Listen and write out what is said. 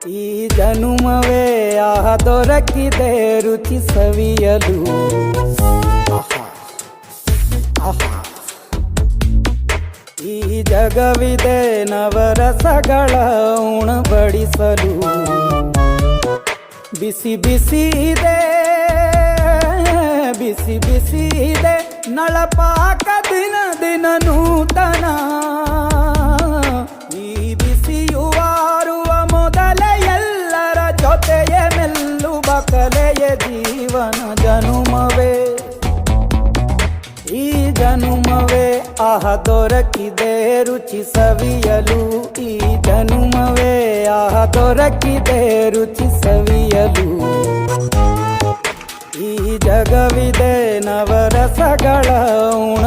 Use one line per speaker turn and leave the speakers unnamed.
ಈ ಜನುಮವೇ ಆಹ ದೊರಕಿದೆ ರುಚಿ ಸವಿಯಲು. ಆಹಾ ಆಹಾ. ಈ ಜಗವಿದೆ ನವರಸಗಳ ಉಣಬಡಿಸಲು. ಬಿಸಿ ಬಿಸಿ ಇದೆ, ಬಿಸಿ ಬಿಸಿ ಇದೆ ನಳಪಾಕ ದಿನ ದಿನ ನೂತನ. ಈ ಬಿಸಿಯುವಾರುವ ಮೊದಲೇ ಎಲ್ಲರ ಜೊತೆಯೇ ಮೆಲ್ಲುವ ಕಲೆಯ ಜೀವನ ಜನುಮವೇ. ಈ ಜನುಮವೇ ಆಹ ದೊರಕಿದೆ ರುಚಿ ಸವಿಯಲು. ಈ ಜನುಮವೇ ಆಹ ದೊರಕಿದೆ ರುಚಿ ಸವಿಯಲು. ಈ ಜಗವಿದೆ ನವರಸಗಳ ಉಣ